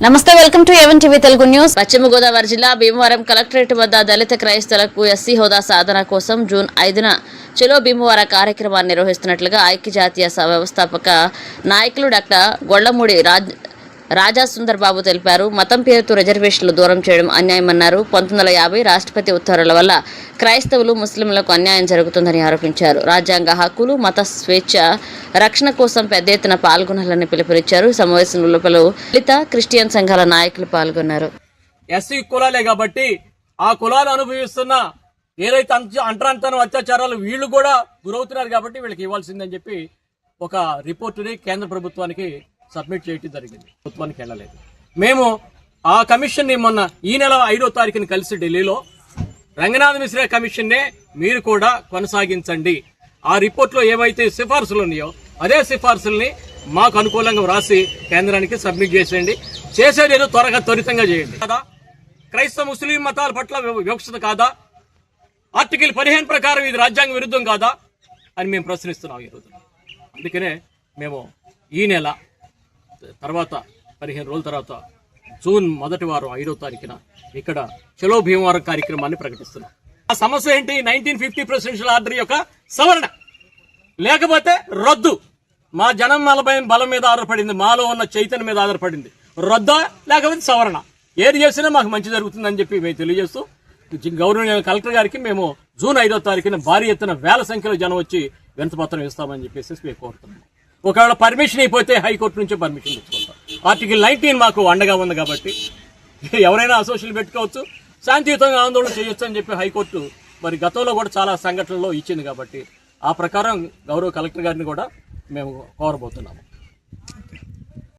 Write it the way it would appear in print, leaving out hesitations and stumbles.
నమస్తే, welcome to A1 TV Telugu news. పశ్చిమ గోదావరి జిల్లా భీమవరం కలెక్టరేట్ వద్ద దళిత క్రైస్తవులకు ఎస్సీ హోదా సాధన కోసం జూన్ 5న చలో భీమవరం కార్యక్రమాన్ని నిర్వహిస్తున్నట్లుగా ఐక్యజాతీయ వ్యవస్థాపక నాయకులు డాక్టర్ గొళ్లమూడి రాజా సుందర్ బాబు తెలిపారు. మతం పేరుతో రిజర్వేషన్లు దూరం చేయడం అన్యాయమన్నారు. 1950 రాష్ట్రపతి ఉత్తర్వుల వల్ల క్రైస్తవులు ముస్లింలకు అన్యాయం జరుగుతుందని ఆరోపించారు. రాజ్యాంగ హక్కులు, మత స్వేచ్ఛ రక్షణ కోసం పెద్ద ఎత్తున పాల్గొనాలని పిలుపునిచ్చారు. సమావేశంలో పలు దళిత క్రిస్టియన్ సంఘాల నాయకులు పాల్గొన్నారు. ఎస్సీ కులాలే కాబట్టి ఆ కులాలు అనుభవిస్తున్న ఏదైతే అంటరాంతనం అత్యాచారాలు వీళ్ళు కూడా గురవుతున్నారు కాబట్టి వీళ్ళకి ఇవ్వాల్సిందని చెప్పి ఒక రిపోర్టుని కేంద్ర ప్రభుత్వానికి సబ్మిట్ చేయడం జరిగింది. ప్రభుత్వానికి వెళ్ళలేదు. మేము ఆ కమిషన్ ని మొన్న ఈ నెల 5వ తారీఖున కలిసి ఢిల్లీలో రంగనాథ్ మిశ్రా కమిషన్ నే మీరు కూడా కొనసాగించండి, ఆ రిపోర్ట్ లో ఏవైతే సిఫార్సులు ఉన్నాయో అదే సిఫార్సుల్ని మాకు అనుకూలంగా వ్రాసి కేంద్రానికి సబ్మిట్ చేసేయండి. చేసేది ఏదో త్వరితంగా చేయండి కదా. క్రైస్తవ ముస్లిం మతాల పట్ల వివక్షత కాదా? ఆర్టికల్ 15 ప్రకారం ఇది రాజ్యాంగ విరుద్ధం కాదా అని మేము ప్రశ్నిస్తున్నాం ఈరోజు. అందుకనే మేము ఈ నెల తర్వాత 15 రోజుల తర్వాత జూన్ మొదటి వారం 5వ తారీఖున ఇక్కడ చలో భీమవరం కార్యక్రమాన్ని ప్రకటిస్తున్నాం. ఆ సమస్య ఏంటి? 1950 ప్రెసిడెన్షియల్ ఆర్డర్ యొక్క సవరణ, లేకపోతే రద్దు. మా జనం బలం మీద ఆధారపడింది, మాలో ఉన్న చైతన్యం మీద ఆధారపడింది. రద్దా లేకపోతే సవరణ, ఏది చేసినా మాకు మంచి జరుగుతుందని చెప్పి మేము తెలియజేస్తూ గౌరవనీయ కలెక్టర్ గారికి మేము జూన్ 5వ తారీఖున భారీ ఎత్తున వేల సంఖ్యలో జనం వచ్చి వినతిపత్రం ఇస్తామని చెప్పేసి మేము కోరుతున్నాం. ఒకవేళ పర్మిషన్ అయిపోతే హైకోర్టు నుంచే పర్మిషన్ తెచ్చుకుంటాం. ఆర్టికల్ 19 మాకు అండగా ఉంది కాబట్టి ఎవరైనా అసోసియేషన్ పెట్టుకోవచ్చు, శాంతియుతంగా ఆందోళన చేయొచ్చు అని చెప్పి హైకోర్టు మరి గతంలో కూడా చాలా సంఘటనల్లో ఇచ్చింది కాబట్టి ఆ ప్రకారం గౌరవ కలెక్టర్ గారిని కూడా మేము కోరబోతున్నాము.